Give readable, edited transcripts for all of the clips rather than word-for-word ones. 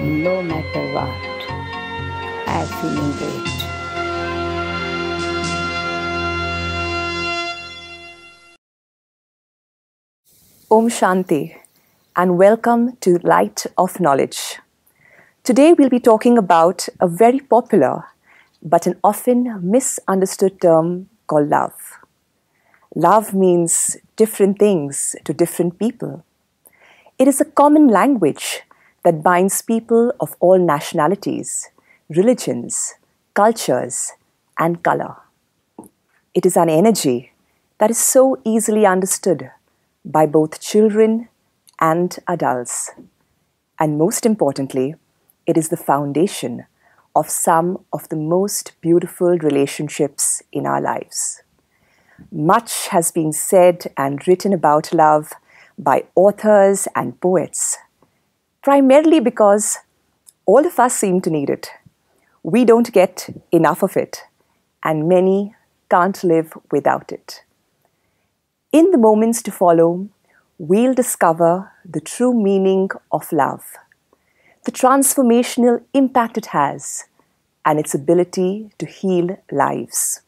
no matter what. I'm feeling great. Om Shanti and welcome to Light of Knowledge. Today we'll be talking about a very popular but an often misunderstood term called love. Love means different things to different people. It is a common language that binds people of all nationalities, religions, cultures, and color. It is an energy that is so easily understood by both children and adults. And most importantly, it is the foundation of some of the most beautiful relationships in our lives. Much has been said and written about love by authors and poets, primarily because all of us seem to need it. We don't get enough of it, and many can't live without it. In the moments to follow, we'll discover the true meaning of love, the transformational impact it has, and its ability to heal lives.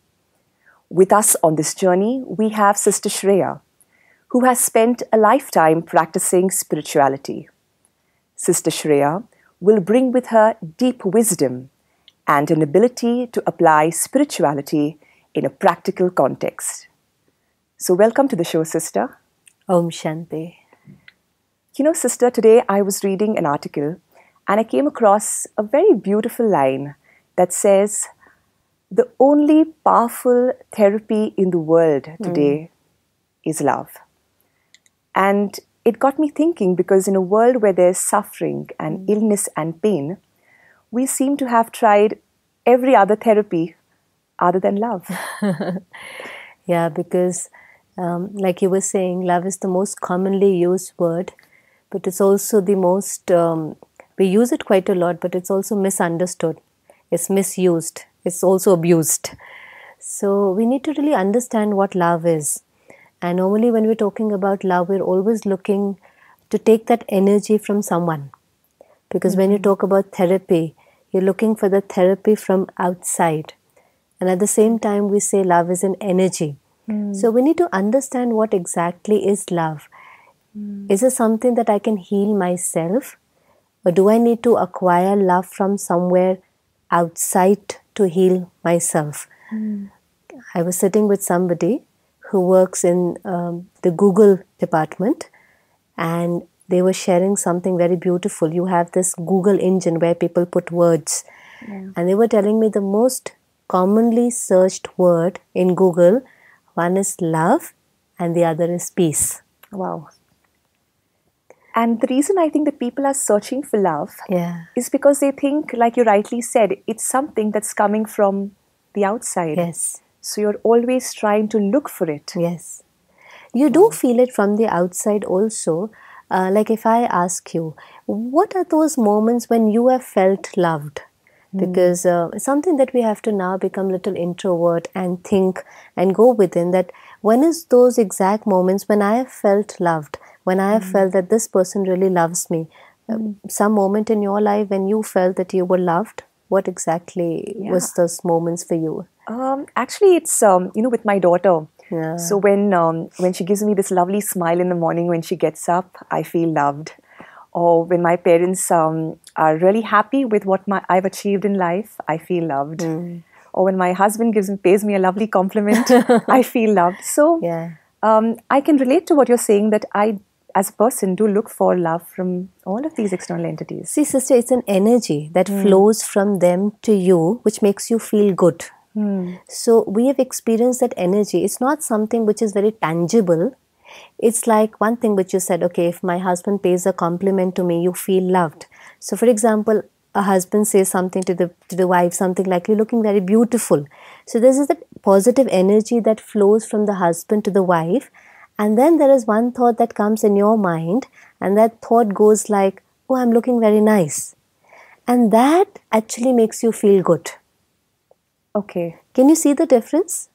With us on this journey, we have Sister Shreya, who has spent a lifetime practicing spirituality. Sister Shreya will bring with her deep wisdom and an ability to apply spirituality in a practical context. So welcome to the show, Sister. Om Shanti. You know, Sister, today I was reading an article and I came across a very beautiful line that says, the only powerful therapy in the world today is love. And it got me thinking, because in a world where there's suffering and illness and pain, we seem to have tried every other therapy other than love. Yeah, because like you were saying, love is the most commonly used word, but it's also the most, we use it quite a lot, but it's also misunderstood. It's misused. It's also abused. So we need to really understand what love is. And normally when we're talking about love, we're always looking to take that energy from someone. Because when you talk about therapy, you're looking for the therapy from outside. And at the same time, we say love is an energy. So we need to understand what exactly is love. Is it something that I can heal myself? Or do I need to acquire love from somewhere outside to heal myself? I was sitting with somebody who works in the Google department, and they were sharing something very beautiful. You have this Google engine where people put words. And they were telling me the most commonly searched word in Google, one is love and the other is peace. Wow. And the reason I think that people are searching for love is because they think, like you rightly said, it's something that's coming from the outside. Yes. So you're always trying to look for it. Yes. You do feel it from the outside also. Like if I ask you, what are those moments when you have felt loved? Because it's something that we have to now become a little introvert and think and go within, that when is those exact moments when I have felt loved, when I have felt that this person really loves me. Some moment in your life when you felt that you were loved, what exactly was those moments for you? Actually, it's, with my daughter. So when she gives me this lovely smile in the morning when she gets up, I feel loved. Or when my parents are really happy with what I've achieved in life, I feel loved. Or when my husband pays me a lovely compliment, I feel loved. So I can relate to what you're saying, that I, as a person, do look for love from all of these external entities. See, sister, it's an energy that flows from them to you, which makes you feel good. So we have experienced that energy. It's not something which is very tangible. It's like one thing which you said, okay, if my husband pays a compliment to me, you feel loved. So for example, a husband says something to the wife, something like, you're looking very beautiful. So this is that positive energy that flows from the husband to the wife. And then there is one thought that comes in your mind, and that thought goes like, oh, I'm looking very nice. And that actually makes you feel good. Okay. Can you see the difference?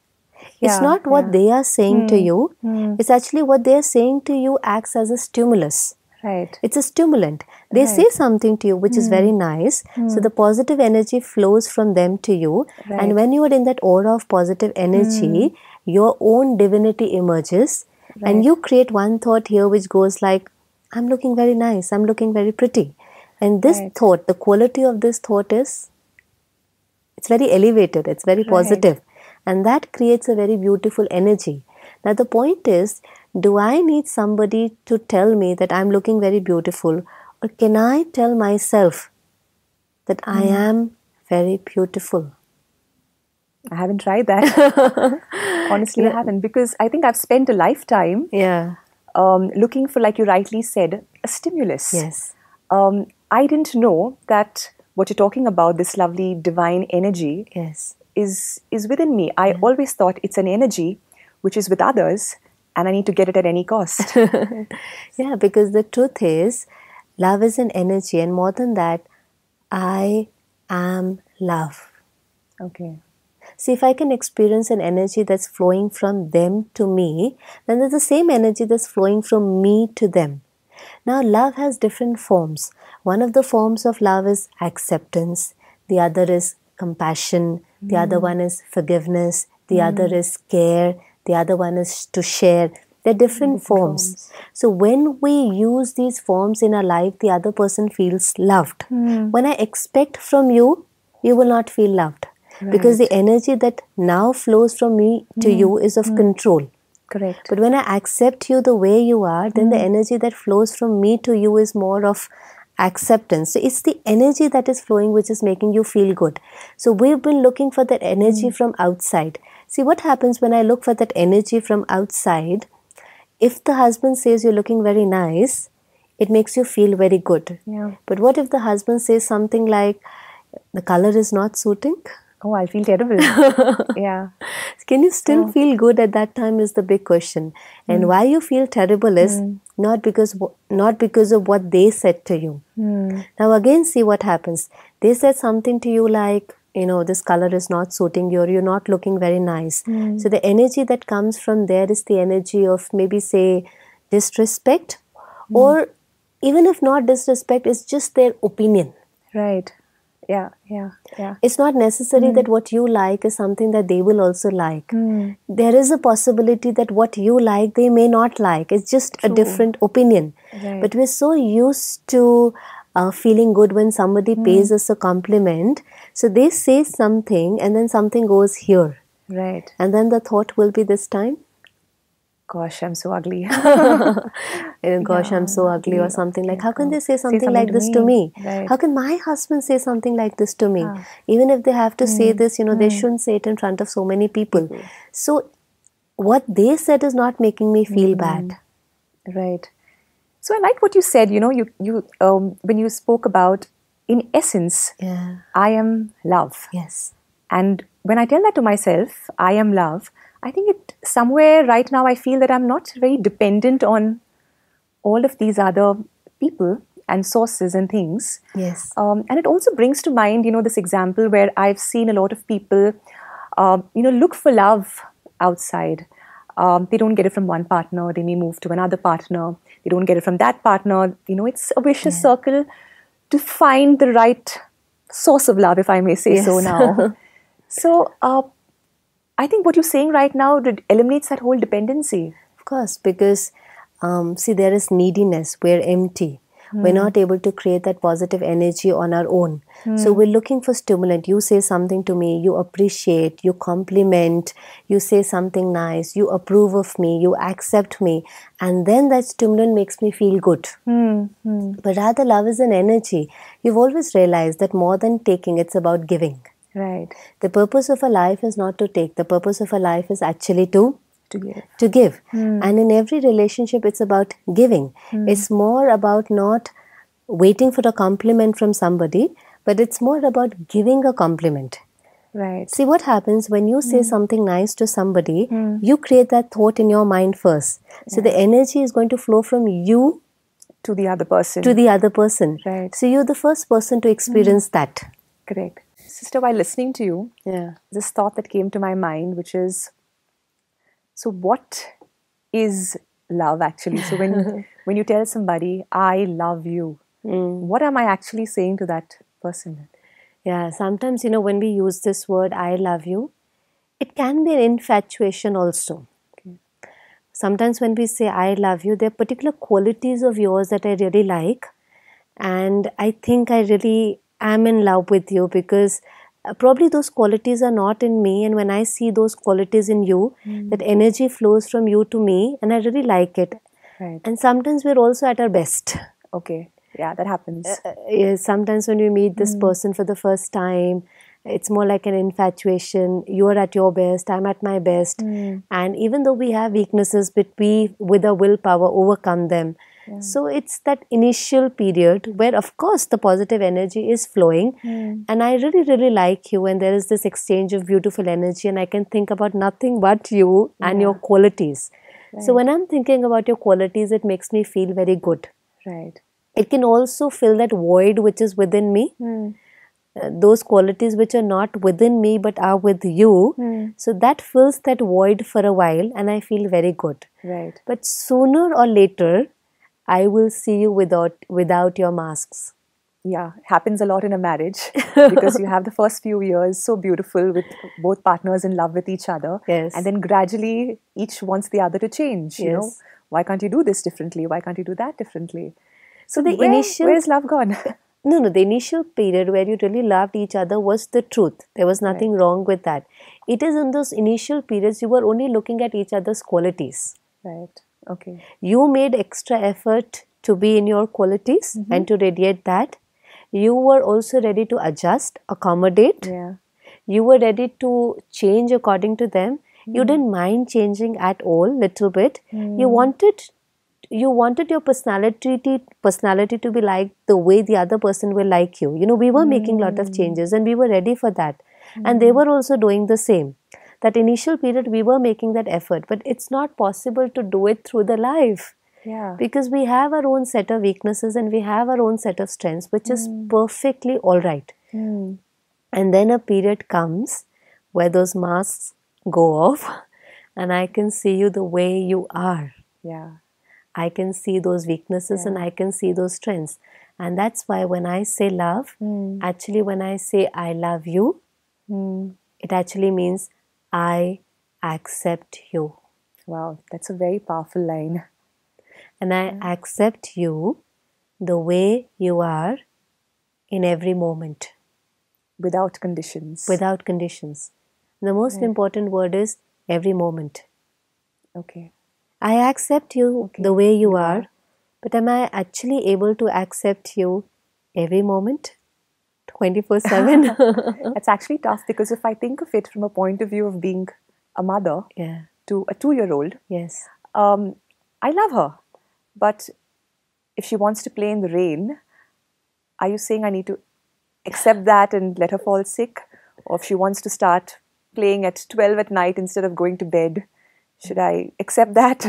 It's not what they are saying to you. It's actually what they are saying to you acts as a stimulus. Right. It's a stimulant. They say something to you which is very nice. So the positive energy flows from them to you. Right. And when you are in that aura of positive energy, your own divinity emerges. And Right. you create one thought here which goes like, I'm looking very nice. I'm looking very pretty. And this Right. thought, the quality of this thought is, it's very elevated. It's very positive. And that creates a very beautiful energy. Now the point is, do I need somebody to tell me that I'm looking very beautiful, or can I tell myself that I am very beautiful? I haven't tried that. Honestly, I haven't, because I think I've spent a lifetime Yeah. looking for, like you rightly said, a stimulus. Yes. I didn't know that what you're talking about, this lovely divine energy, Yes. is within me. I always thought it's an energy which is with others, and I need to get it at any cost. Yeah, because the truth is, love is an energy, and more than that, I am love. Okay. See, if I can experience an energy that's flowing from them to me, then there's the same energy that's flowing from me to them. Now, love has different forms. One of the forms of love is acceptance, the other is compassion, the other one is forgiveness, the other is care, the other one is to share. They're different forms. So, when we use these forms in our life, the other person feels loved. When I expect from you, you will not feel loved. Because the energy that now flows from me to you is of control. Correct. But when I accept you the way you are, then the energy that flows from me to you is more of acceptance. So it's the energy that is flowing which is making you feel good. So we've been looking for that energy from outside. See, what happens when I look for that energy from outside? If the husband says you're looking very nice, it makes you feel very good. Yeah. But what if the husband says something like, the color is not suiting? Oh, I feel terrible. Yeah. Can you still feel good at that time is the big question. And why you feel terrible is not because of what they said to you. Now again, see what happens. They said something to you like, this color is not suiting you, or you're not looking very nice. So the energy that comes from there is the energy of maybe say disrespect, or even if not disrespect, it's just their opinion. Right. Yeah. It's not necessary that what you like is something that they will also like. There is a possibility that what you like, they may not like. It's just a different opinion. Right. But we're so used to feeling good when somebody pays us a compliment. So they say something and then something goes here. Right. And then the thought will be this time, Gosh, I'm so ugly. gosh, I'm so ugly, or something like, how can they say something like this to me? Right. How can my husband say something like this to me? Even if they have to say this, they shouldn't say it in front of so many people. So what they said is not making me feel bad. Right. So I like what you said, you when you spoke about, in essence, Yeah. I am love. Yes. And when I tell that to myself, I am love, I think it somewhere right now I feel that I'm not very dependent on all of these other people and sources and things. Yes. And it also brings to mind, this example where I've seen a lot of people, look for love outside. They don't get it from one partner. They may move to another partner. They don't get it from that partner. It's a vicious circle to find the right source of love, if I may say so now. So I think what you're saying right now eliminates that whole dependency. Of course, because see, there is neediness. We're empty. We're not able to create that positive energy on our own. So we're looking for stimulant. You say something to me, you appreciate, you compliment, you say something nice, you approve of me, you accept me, and then that stimulant makes me feel good. But rather, love is an energy. You've always realized that more than taking, it's about giving. Right. The purpose of a life is not to take. The purpose of a life is actually to give. And in every relationship, it's about giving. It's more about not waiting for a compliment from somebody, but it's more about giving a compliment. Right. See what happens when you say something nice to somebody, you create that thought in your mind first. So the energy is going to flow from you to the other person. Right. So you're the first person to experience that. Correct. Sister, while listening to you, this thought that came to my mind, which is, so what is love actually. So when you tell somebody, I love you, what am I actually saying to that person? Yeah, sometimes, when we use this word, I love you, it can be an infatuation also. Okay. Sometimes when we say I love you, there are particular qualities of yours that I really like. And I think I really am in love with you because probably those qualities are not in me. And when I see those qualities in you, that energy flows from you to me and I really like it. Right. And sometimes we're also at our best. Okay. Yeah, that happens. Yes, sometimes when we meet this person for the first time, it's more like an infatuation. You're at your best, I'm at my best. And even though we have weaknesses, but we, with our willpower, overcome them. Yeah. So it's that initial period where, of course, the positive energy is flowing. And I really, really like you. And there is this exchange of beautiful energy. And I can think about nothing but you and your qualities. So when I'm thinking about your qualities, it makes me feel very good. Right. It can also fill that void which is within me. Those qualities which are not within me but are with you. So that fills that void for a while and I feel very good. Right. But sooner or later, I will see you without your masks. Yeah, happens a lot in a marriage because you have the first few years so beautiful with both partners in love with each other. Yes. And then gradually each wants the other to change. You know, why can't you do this differently? Why can't you do that differently? So where's love gone? No, the initial period where you really loved each other was the truth. There was nothing wrong with that. It is in those initial periods you were only looking at each other's qualities. Right. Okay. You made extra effort to be in your qualities and to radiate that. You were also ready to adjust, accommodate. Yeah. You were ready to change according to them. You didn't mind changing at all, little bit. You wanted your personality to be like the way the other person will like you. We were making a lot of changes and we were ready for that. And they were also doing the same. That initial period, we were making that effort. But it's not possible to do it through the life. Yeah. Because we have our own set of weaknesses and we have our own set of strengths, which is perfectly all right. And then a period comes where those masks go off and I can see you the way you are. Yeah. I can see those weaknesses and I can see those strengths. And that's why when I say love, actually when I say I love you, it actually means I accept you. Wow, that's a very powerful line. And I accept you the way you are in every moment. Without conditions. Without conditions. The most important word is every moment. Okay. I accept you the way you are, but am I actually able to accept you every moment? 24/7? It's actually tough because if I think of it from a point of view of being a mother to a 2-year-old, Yes. I love her. But if she wants to play in the rain, are you saying I need to accept that and let her fall sick? Or if she wants to start playing at 12 at night instead of going to bed, should I accept that?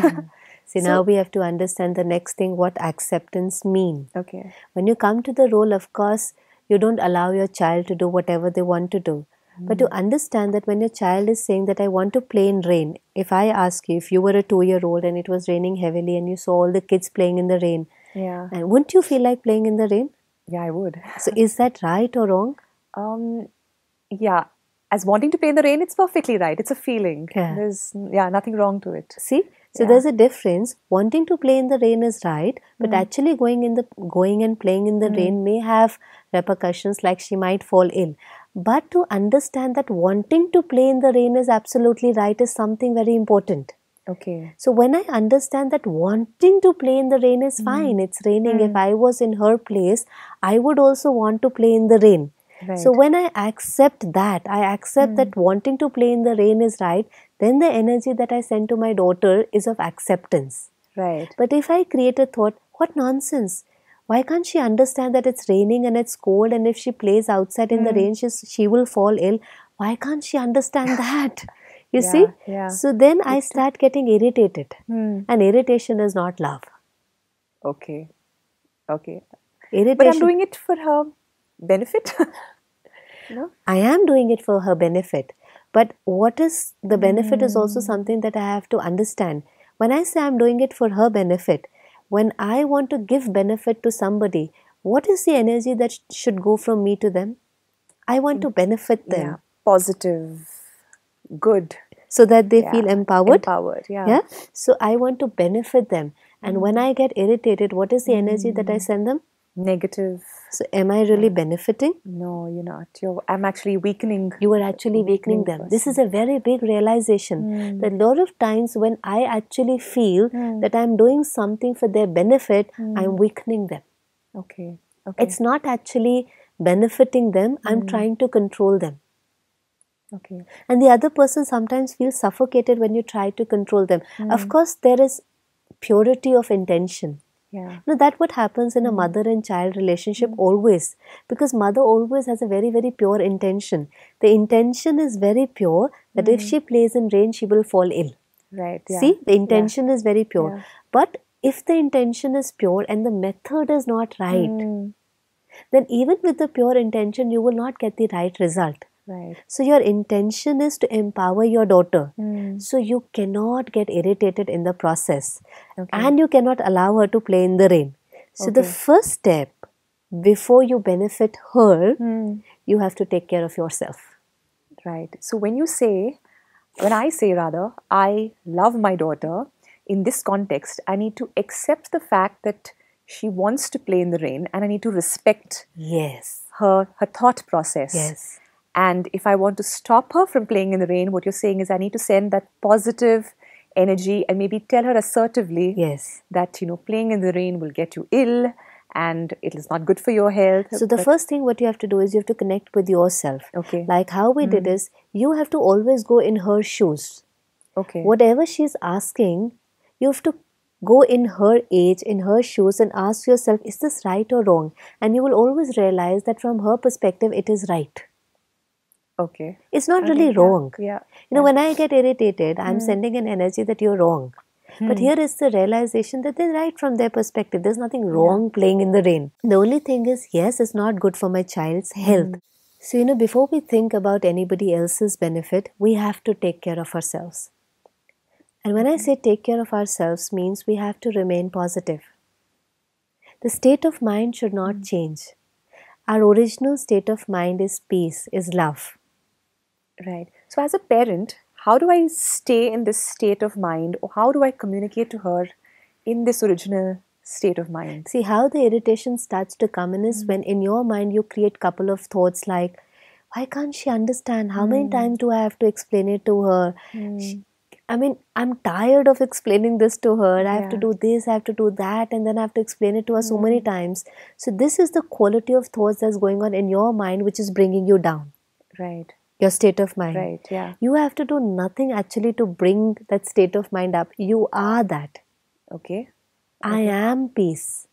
See, now we have to understand the next thing, what acceptance means. Okay. When you come to the role, of course, you don't allow your child to do whatever they want to do. But to understand that when your child is saying that I want to play in rain, if I ask you, if you were a 2-year-old and it was raining heavily and you saw all the kids playing in the rain, and wouldn't you feel like playing in the rain? Yeah, I would. So is that right or wrong? Yeah. As wanting to play in the rain, it's perfectly right. It's a feeling. Yeah. There's nothing wrong to it. See? So there's a difference. Wanting to play in the rain is right, but actually going and playing in the rain may have repercussions, like she might fall ill. But to understand that wanting to play in the rain is absolutely right is something very important. Okay. So when I understand that wanting to play in the rain is fine, it's raining. If I was in her place, I would also want to play in the rain. Right. So when I accept that wanting to play in the rain is right, then the energy that I send to my daughter is of acceptance. Right. But if I create a thought, what nonsense? Why can't she understand that it's raining and it's cold, and if she plays outside in the rain, she will fall ill? Why can't she understand that? You see? Yeah. So then I start getting irritated. And irritation is not love. Okay. Irritation. But I'm doing it for her benefit. No? I am doing it for her benefit. But what is the benefit is also something that I have to understand. When I say I'm doing it for her benefit, when I want to give benefit to somebody, what is the energy that should go from me to them? I want to benefit them. Yeah, positive, good. So that they Yeah. feel empowered. Empowered, yeah. Yeah. So I want to benefit them. And when I get irritated, what is the energy that I send them? Negative. So am I really benefiting? No, you're not. I'm actually weakening. You are actually weakening them. person. This is a very big realization. That a lot of times when I actually feel that I'm doing something for their benefit, I'm weakening them. Okay. It's not actually benefiting them. I'm trying to control them. Okay. And the other person sometimes feels suffocated when you try to control them. Of course, there is purity of intention. Yeah. No, that's what happens in a mother and child relationship always. Because mother always has a very, very pure intention. The intention is very pure that if she plays in rain, she will fall ill. Right. Yeah. See, the intention is very pure. Yeah. But if the intention is pure and the method is not right, then even with the pure intention, you will not get the right result. Right. So your intention is to empower your daughter. So you cannot get irritated in the process. And you cannot allow her to play in the rain. So the first step, before you benefit her, you have to take care of yourself. Right. So when I say, I love my daughter, in this context, I need to accept the fact that she wants to play in the rain and I need to respect Yes. her thought process. Yes. And if I want to stop her from playing in the rain, what you're saying is I need to send that positive energy and maybe tell her assertively Yes. that, playing in the rain will get you ill and it is not good for your health. So the first thing what you have to do is you have to connect with yourself. Okay. Like how we did is, you have to always go in her shoes. Okay. Whatever she's asking, you have to go in her age, in her shoes and ask yourself, is this right or wrong? And you will always realize that from her perspective, it is right. Okay. It's not really Yeah. wrong. Yeah. When I get irritated, I'm sending an energy that you're wrong. But here is the realization that they're right from their perspective. There's nothing wrong playing in the rain. The only thing is, yes, it's not good for my child's health. So, before we think about anybody else's benefit, we have to take care of ourselves. And when I say take care of ourselves means we have to remain positive. The state of mind should not change. Our original state of mind is peace, is love. Right. So as a parent, how do I stay in this state of mind, or how do I communicate to her in this original state of mind? See, how the irritation starts to come in is when in your mind you create couple of thoughts like, why can't she understand? How many times do I have to explain it to her? I'm tired of explaining this to her. I have to do this, I have to do that, and then I have to explain it to her so many times. So this is the quality of thoughts that's going on in your mind which is bringing you down. Right. Your state of mind. Right, yeah. You have to do nothing actually to bring that state of mind up. You are that. Okay. I am peace.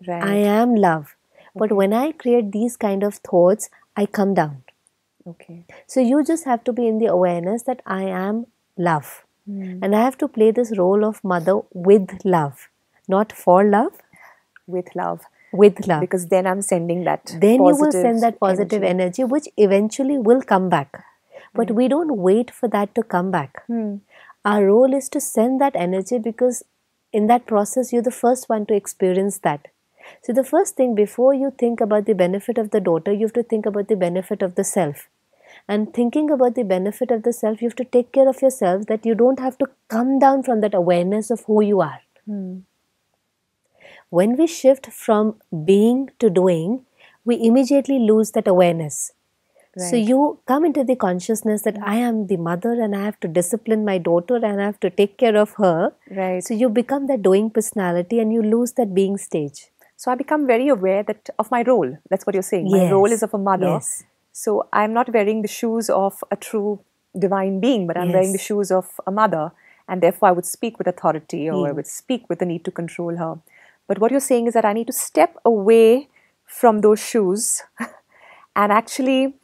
Right. I am love. But when I create these kind of thoughts, I come down. Okay. So you just have to be in the awareness that I am love. And I have to play this role of mother with love. Not for love. With love. With love. Because then I'm sending that then positive you will send that positive energy which eventually will come back. But we don't wait for that to come back. Our role is to send that energy because in that process you're the first one to experience that. So the first thing, before you think about the benefit of the daughter, you have to think about the benefit of the self. And thinking about the benefit of the self, you have to take care of yourself that you don't have to come down from that awareness of who you are. When we shift from being to doing, we immediately lose that awareness. Right. So you come into the consciousness that I am the mother and I have to discipline my daughter and I have to take care of her. Right. So you become that doing personality and you lose that being stage. So I become very aware of my role. That's what you're saying. Yes. My role is of a mother. Yes. So I'm not wearing the shoes of a true divine being, but I'm wearing the shoes of a mother. And therefore I would speak with authority or I would speak with the need to control her. But what you're saying is that I need to step away from those shoes and actually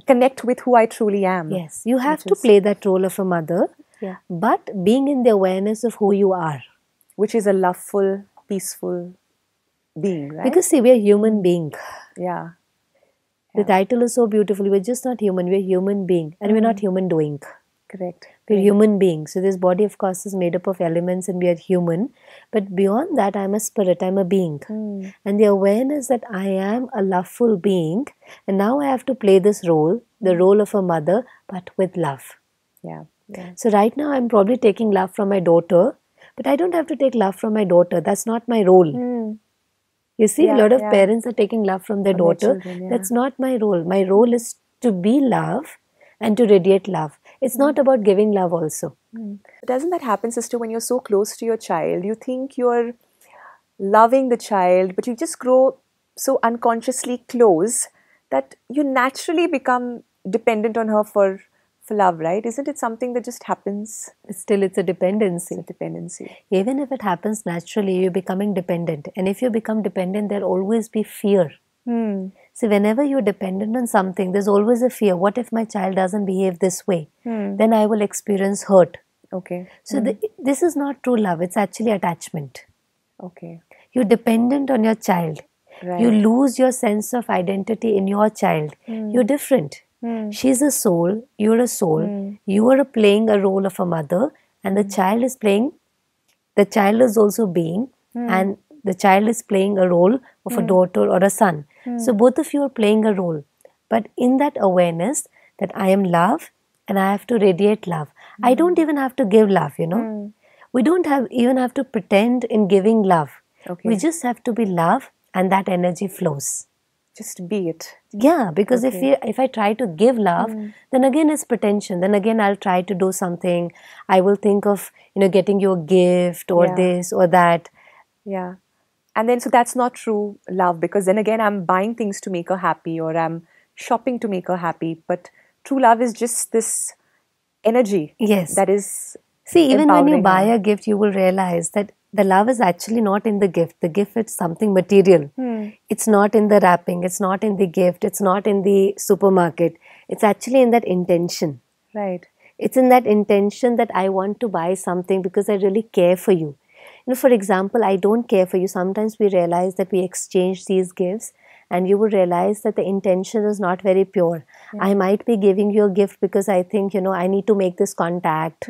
connect with who I truly am. Yes, you have to play that role of a mother, but being in the awareness of who you are. Which is a loveful, peaceful being, right? Because see, we are human being. Yeah. The title is so beautiful. We're just not human, we're human being and we're not human doing. Correct. We're human beings. So this body, of course, is made up of elements and we are human. But beyond that, I'm a spirit, I'm a being. And the awareness that I am a loveful being, and now I have to play this role, the role of a mother, but with love. Yeah. Yeah. So right now, I'm probably taking love from my daughter, but I don't have to take love from my daughter. That's not my role. You see, a lot of parents are taking love from their daughter. children, That's not my role. My role is to be love and to radiate love. It's not about giving love also. Doesn't that happen, sister, when you're so close to your child? You think you're loving the child, but you just grow so unconsciously close that you naturally become dependent on her for love, right? Isn't it something that just happens? Still, it's a dependency. It's a dependency. Even if it happens naturally, you're becoming dependent. And if you become dependent, there'll always be fear. So whenever you're dependent on something, there's always a fear. What if my child doesn't behave this way? Then I will experience hurt. Okay. So this is not true love. It's actually attachment. Okay. You're dependent on your child. Right. You lose your sense of identity in your child. You're different. She's a soul. You're a soul. You are playing a role of a mother, and the child is playing. The child is also being, and the child is playing a role of a daughter or a son. So both of you are playing a role. But in that awareness that I am love and I have to radiate love. I don't even have to give love, We don't even have to pretend in giving love. Okay. We just have to be love and that energy flows. Just be it. Yeah, because if I try to give love, then again it's pretension. Then again I'll try to do something. I will think of, getting you a gift or this or that. Yeah. And then, so that's not true love, because then again, I'm buying things to make her happy, or I'm shopping to make her happy. But true love is just this energy. Yes. That is. See, even when you empowering buy her. a gift, you will realize that the love is actually not in the gift. The gift is something material. It's not in the wrapping. It's not in the gift. It's not in the supermarket. It's actually in that intention. Right. It's in that intention that I want to buy something because I really care for you. For example, I don't care for you. Sometimes we realize that we exchange these gifts and you will realize that the intention is not very pure. I might be giving you a gift because I think, I need to make this contact.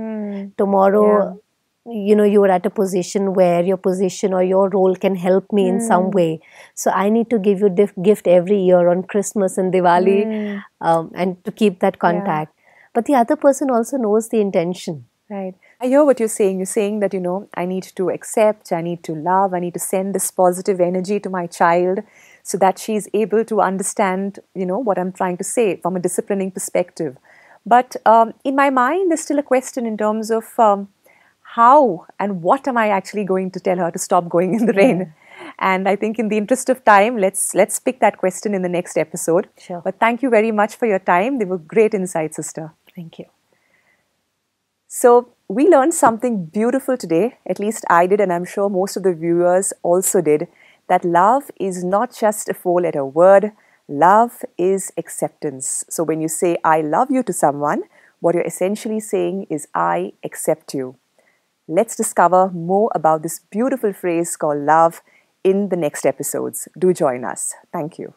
Tomorrow, you are at a position where your position or your role can help me in some way. So I need to give you gift every year on Christmas and Diwali and to keep that contact. But the other person also knows the intention. Right. I hear what you're saying. You're saying that, I need to accept, I need to love, I need to send this positive energy to my child so that she's able to understand, what I'm trying to say from a disciplining perspective. But in my mind, there's still a question in terms of how and what am I actually going to tell her to stop going in the rain? And I think in the interest of time, let's pick that question in the next episode. Sure. But thank you very much for your time. They were great insights, sister. Thank you. So we learned something beautiful today, at least I did, and I'm sure most of the viewers also did, that love is not just a four-letter word. Love is acceptance. So when you say, I love you to someone, what you're essentially saying is, I accept you. Let's discover more about this beautiful phrase called love in the next episodes. Do join us. Thank you.